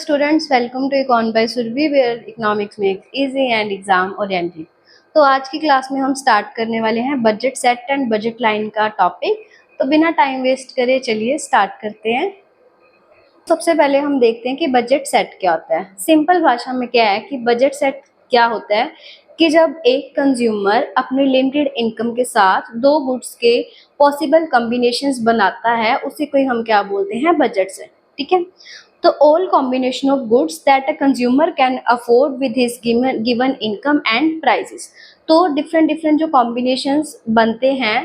Students, welcome to Econ by Surabhi where economics makes easy and exam oriented. तो आज की class में हम स्टार्ट करने वाले हैं budget set and budget line का टॉपिक। तो बिना टाइम वेस्ट करे चलिए स्टार्ट करते हैं। सबसे पहले हम देखते हैं कि बजट सेट क्या होता है। सिंपल भाषा में क्या है कि बजट सेट क्या होता है कि जब एक कंज्यूमर अपने लिमिटेड इनकम के साथ दो गुड्स के पॉसिबल कॉम्बिनेशंस बनाता है, उसी को ही हम क्या बोलते हैं, बजट सेट। ठीक है। तो all combination of goods that a consumer can afford with his given income and prices। तो डिफरेंट जो कॉम्बिनेशंस बनते हैं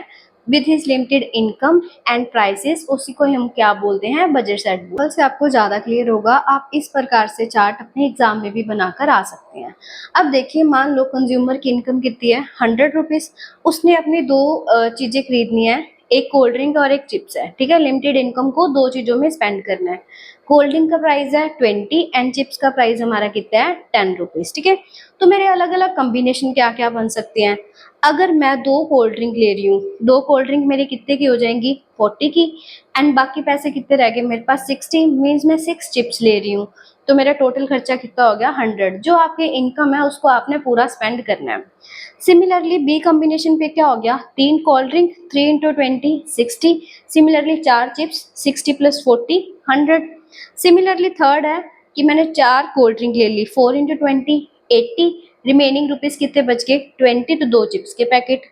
with his limited income and prices, उसी को हम क्या बोलते हैं, बजट सेट। कल से आपको ज़्यादा क्लियर होगा। आप इस प्रकार से चार्ट अपने एग्जाम में भी बनाकर आ सकते हैं। अब देखिए, मान लो कंज्यूमर की इनकम कितनी है, 100 रुपीज़। उसने अपनी दो चीज़ें खरीदनी है, एक कोल्ड ड्रिंक और एक चिप्स है। ठीक है, लिमिटेड इनकम को दो चीज़ों में स्पेंड करना है। कोल्ड ड्रिंक का प्राइस है 20 एंड चिप्स का प्राइस हमारा कितना है, 10 रुपीज़। ठीक है। तो मेरे अलग अलग कॉम्बिनेशन क्या क्या बन सकते हैं। अगर मैं दो कोल्ड ड्रिंक ले रही हूँ, दो कोल्ड ड्रिंक मेरी कितने की हो जाएंगी, 40 की। एंड बाकी पैसे कितने रह गए मेरे पास, 60 मीन्स मैं 6 चिप्स ले रही हूँ। तो मेरा टोटल खर्चा कितना हो गया, 100। जो आपकी इनकम है उसको आपने पूरा स्पेंड करना है। सिमिलरली बी कॉम्बिनेशन पे क्या हो गया, 3 cold drink, 3 into 20 60। Similarly 4 chips, 60 plus 40 100। Similarly third है कि मैंने 4 कोल्ड ड्रिंक ले ली, 4 इंटू 20 80। रिमेनिंग रुपीज कितने बच गए, 20। तो 2 चिप्स के पैकेट।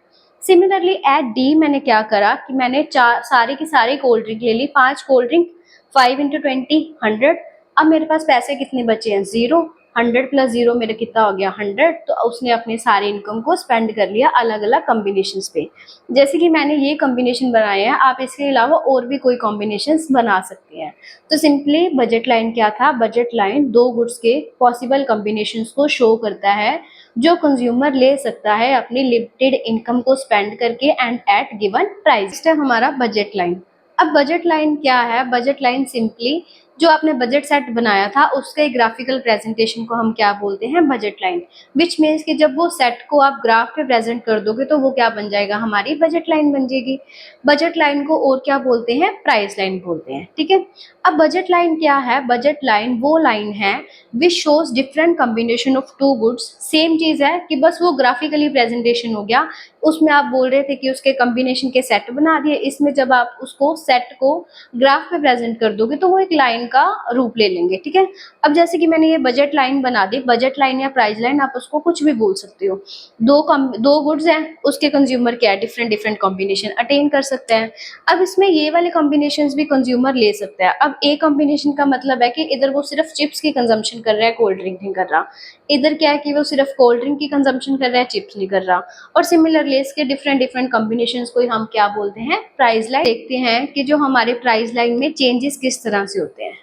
सिमिलरली एट डी मैंने क्या करा कि मैंने सारी की सारी कोल्ड ड्रिंक ले ली, 5 कोल्ड ड्रिंक, 5 इंटू 20 100। अब मेरे पास पैसे कितने बचे हैं, 0। 100 प्लस 0 मेरा कितना हो गया, 100। तो उसने अपने सारे इनकम को स्पेंड कर लिया अलग अलग कॉम्बिनेशंस पे। जैसे कि मैंने ये कॉम्बिनेशन बनाए हैं, आप इसके अलावा और भी कोई कॉम्बिनेशंस बना सकते हैं। तो सिंपली बजट लाइन क्या था, बजट लाइन दो गुड्स के पॉसिबल कॉम्बिनेशंस को शो करता है जो कंज्यूमर ले सकता है अपनी लिमिटेड इनकम को स्पेंड करके एंड एट गिवन प्राइस। है हमारा बजट लाइन। अब बजट लाइन क्या है, बजट लाइन सिंपली जो आपने बजट सेट बनाया था उसके ग्राफिकल प्रेजेंटेशन को हम क्या बोलते हैं, बजट लाइन। विच मीन्स कि जब वो सेट को आप ग्राफ पे प्रेजेंट कर दोगे तो वो क्या बन जाएगा, हमारी बजट लाइन बन जाएगी। बजट लाइन को और क्या बोलते हैं, प्राइस लाइन बोलते हैं। ठीक है। अब बजट लाइन क्या है, बजट लाइन वो लाइन है which shows different combination of two goods. Same चीज है कि बस वो ग्राफिकली प्रेजेंटेशन हो गया। उसमें आप बोल रहे थे कि उसके कॉम्बिनेशन के सेट बना दिए, इसमें जब आप उसको सेट को ग्राफ पे प्रेजेंट कर दोगे तो वो एक लाइन का रूप ले लेंगे। ठीक है। अब जैसे कि मैंने ये बजट लाइन बना दी, बजट लाइन या प्राइस लाइन आप उसको कुछ भी बोल सकते हो। दो गुड्स हैं, उसके कंज्यूमर क्या है, डिफरेंट डिफरेंट कॉम्बिनेशन अटेन कर सकते हैं। अब इसमें ये वाले कॉम्बिनेशंस भी कंज्यूमर ले सकता है। अब ए कॉम्बिनेशन का मतलब है कि इधर वो सिर्फ चिप्स की कंजम्पशन कर रहा है, कोल्ड ड्रिंक नहीं कर रहा। इधर क्या है कि वो सिर्फ कोल्ड ड्रिंक की कंजम्पशन कर रहा है, चिप्स नहीं कर रहा। और सिमिलरली इसके डिफरेंट डिफरेंट कॉम्बिनेशंस को हम क्या बोलते हैं, प्राइस लाइन। देखते हैं कि जो हमारे प्राइस लाइन में चेंजेस किस तरह से होते हैं।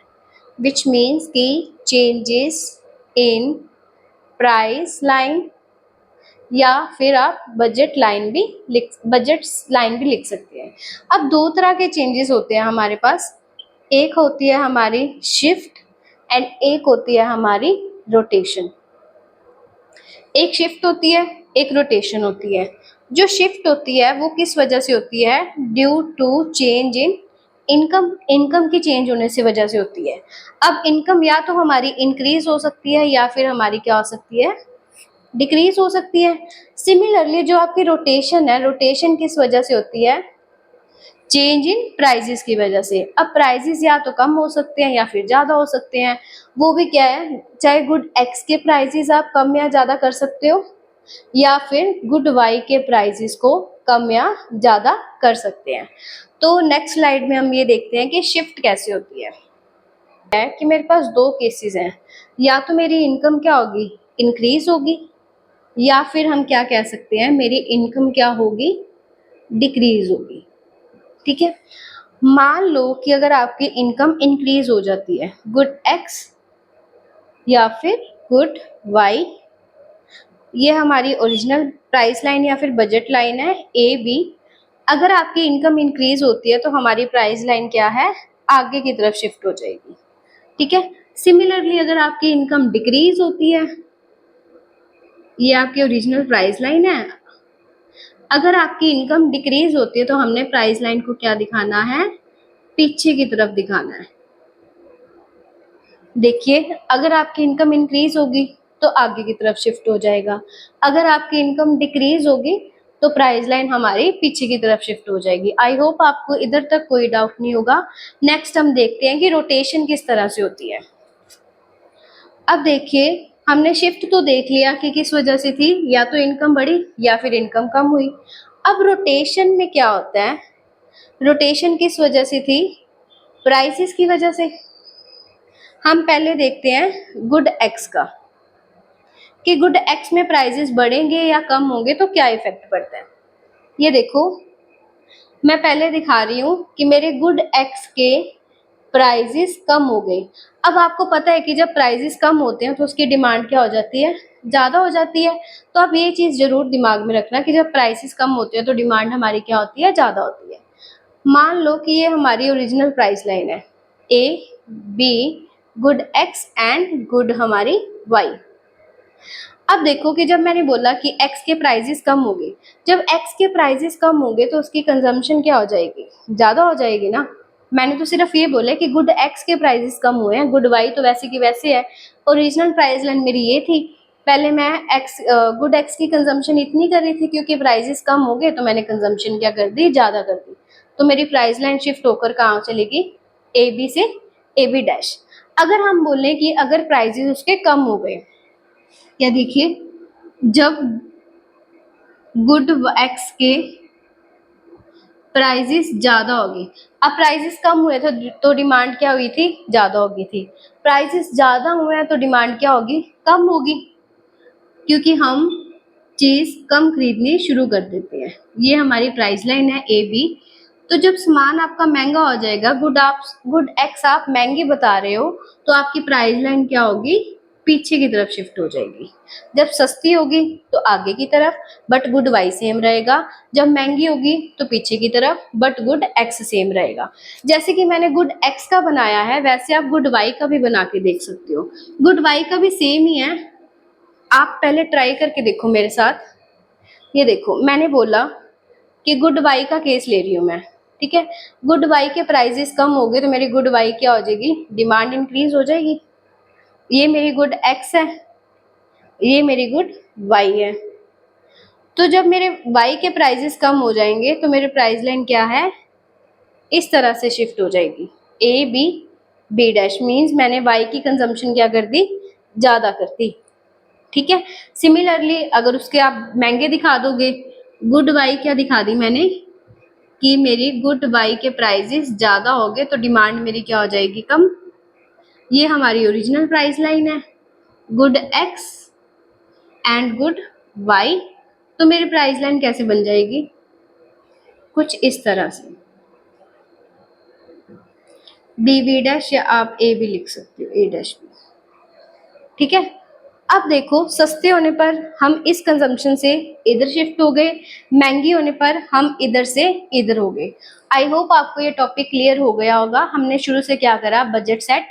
विच मीन्स कि चेंजेस इन प्राइस लाइन, या फिर आप बजट लाइन भी लिख सकते हैं। अब दो तरह के चेंजेस होते हैं हमारे पास। एक होती है हमारी शिफ्ट एंड एक होती है हमारी रोटेशन। एक शिफ्ट होती है, एक रोटेशन होती है। जो शिफ्ट होती है वो किस वजह से होती है, due to change in income. Income की चेंज होने से वजह से होती है। अब इनकम या तो हमारी इंक्रीज हो सकती है या फिर हमारी क्या हो सकती है, डिक्रीज हो सकती है। सिमिलरली जो आपकी रोटेशन है, रोटेशन किस वजह से होती है, चेंज इन प्राइजेस की वजह से। अब प्राइजेस या तो कम हो सकते हैं या फिर ज्यादा हो सकते हैं। वो भी क्या है, चाहे गुड एक्स के प्राइजेस आप कम या ज्यादा कर सकते हो, या फिर गुड वाई के प्राइजेस को कम या ज्यादा कर सकते हैं। तो नेक्स्ट स्लाइड में हम ये देखते हैं कि शिफ्ट कैसे होती है कि मेरे पास दो केसेस हैं। या तो मेरी इनकम क्या होगी, इंक्रीज होगी, या फिर हम क्या कह सकते हैं, मेरी इनकम क्या होगी, डिक्रीज होगी। ठीक है। मान लो कि अगर आपकी इनकम इंक्रीज हो जाती है, गुड एक्स या फिर गुड वाई, ये हमारी ओरिजिनल प्राइस लाइन या फिर बजट लाइन है ए बी। अगर आपकी इनकम इंक्रीज होती है तो हमारी प्राइस लाइन क्या है, आगे की तरफ शिफ्ट हो जाएगी। ठीक है। सिमिलरली अगर आपकी इनकम डिक्रीज होती है, ये आपकी ओरिजिनल प्राइस लाइन है। अगर आपकी इनकम डिक्रीज होती है तो हमने प्राइस लाइन को क्या दिखाना है, पीछे की तरफ दिखाना है। देखिए, अगर आपकी इनकम इंक्रीज होगी तो आगे की तरफ शिफ्ट हो जाएगा, अगर आपकी इनकम डिक्रीज होगी तो प्राइस लाइन हमारी पीछे की तरफ शिफ्ट हो जाएगी। आई होप आपको इधर तक कोई डाउट नहीं होगा। नेक्स्ट हम देखते हैं कि रोटेशन किस तरह से होती है। अब देखिए, हमने शिफ्ट तो देख लिया कि किस वजह से थी, या तो इनकम बढ़ी या फिर इनकम कम हुई। अब रोटेशन में क्या होता है, रोटेशन किस वजह से थी, प्राइसेस की वजह से। हम पहले देखते हैं गुड एक्स का, कि गुड एक्स में प्राइसेस बढ़ेंगे या कम होंगे तो क्या इफेक्ट पड़ता है। ये देखो, मैं पहले दिखा रही हूँ कि मेरे गुड एक्स के प्राइजेस कम हो गए। अब आपको पता है कि जब प्राइजेस कम होते हैं तो उसकी डिमांड क्या हो जाती है, ज़्यादा हो जाती है। तो आप ये चीज़ जरूर दिमाग में रखना कि जब प्राइसेस कम होते हैं तो डिमांड हमारी क्या होती है, ज़्यादा होती है। मान लो कि ये हमारी ओरिजिनल प्राइस लाइन है, A be good X and good हमारी वाई। अब देखो कि जब मैंने बोला कि x के प्राइजेस कम हो गए, जब x के प्राइजेस कम होंगे तो उसकी कंजम्पशन क्या हो जाएगी, ज़्यादा हो जाएगी ना। मैंने तो सिर्फ ये बोला कि गुड x के प्राइजेस कम हुए हैं, गुड y तो वैसे की वैसे है। ओरिजिनल प्राइस लाइन मेरी ये थी, पहले मैं गुड x की कंजम्पशन इतनी कर रही थी, क्योंकि प्राइजेस कम हो गए तो मैंने कंजम्पशन क्या कर दी, ज़्यादा कर दी। तो मेरी प्राइस लाइन शिफ्ट होकर कहाँ चलेगी, ए बी से ए बी डैश। अगर हम बोलें कि अगर प्राइजेस उसके कम हो गए, या देखिए, जब गुड एक्स के प्राइजेस ज्यादा होगी, अब प्राइजेस कम हुए थे तो डिमांड क्या हुई थी, ज्यादा होगी थी। प्राइजेस ज्यादा हुए हैं तो डिमांड क्या होगी, कम होगी, क्योंकि हम चीज कम खरीदनी शुरू कर देते हैं। ये हमारी प्राइस लाइन है ए बी। तो जब सामान आपका महंगा हो जाएगा, गुड एक्स आप महंगे बता रहे हो, तो आपकी प्राइस लाइन क्या होगी, पीछे की तरफ शिफ्ट हो जाएगी। जब सस्ती होगी तो आगे की तरफ, बट गुड वाई सेम रहेगा। जब महंगी होगी तो पीछे की तरफ, बट गुड एक्स सेम रहेगा। जैसे कि मैंने गुड एक्स का बनाया है, वैसे आप गुड वाई का भी बना के देख सकते हो। गुड वाई का भी सेम ही है, आप पहले ट्राई करके देखो मेरे साथ। ये देखो, मैंने बोला कि गुड वाई का केस ले रही हूँ मैं, ठीक है। गुड वाई के प्राइजेस कम हो गए तो मेरी गुड वाई क्या हो जाएगी, डिमांड इंक्रीज हो जाएगी। ये मेरी गुड एक्स है, ये मेरी गुड वाई है। तो जब मेरे वाई के प्राइजेस कम हो जाएंगे तो मेरे प्राइस लाइन क्या है, इस तरह से शिफ्ट हो जाएगी, A B B dash. Means मैंने वाई की कंजम्पशन क्या कर दी, ज़्यादा कर दी, ठीक है। सिमिलरली अगर उसके आप महंगे दिखा दोगे, गुड वाई क्या दिखा दी मैंने, कि मेरी गुड वाई के प्राइजेस ज़्यादा हो गए तो डिमांड मेरी क्या हो जाएगी, कम। ये हमारी ओरिजिनल प्राइस लाइन है, good X and good Y. तो मेरी प्राइस लाइन कैसे बन जाएगी, कुछ इस तरह से, बी बी डैश, या आप ए भी लिख सकते हो, ए डैश बी, ठीक है। अब देखो, सस्ते होने पर हम इस कंजम्पशन से इधर शिफ्ट हो गए, महंगी होने पर हम इधर से इधर हो गए। आई होप आपको ये टॉपिक क्लियर हो गया होगा। हमने शुरू से क्या करा, बजट सेट,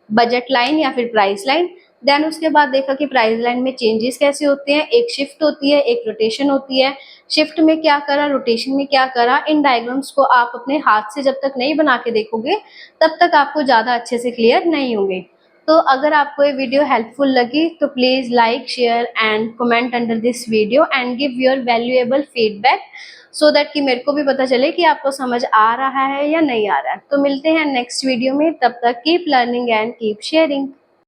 बजट लाइन या फिर प्राइस लाइन। देन उसके बाद देखा कि प्राइस लाइन में चेंजेस कैसे होते हैं, एक शिफ्ट होती है, एक रोटेशन होती है। शिफ्ट में क्या करा, रोटेशन में क्या करा, इन डायग्राम्स को आप अपने हाथ से जब तक नहीं बना के देखोगे तब तक आपको ज़्यादा अच्छे से क्लियर नहीं होंगे। तो अगर आपको ये वीडियो हेल्पफुल लगी तो please like, share and comment under this video and give your valuable feedback, so that कि मेरे को भी पता चले कि आपको समझ आ रहा है या नहीं आ रहा है। तो मिलते हैं नेक्स्ट वीडियो में, तब तक keep learning and keep sharing.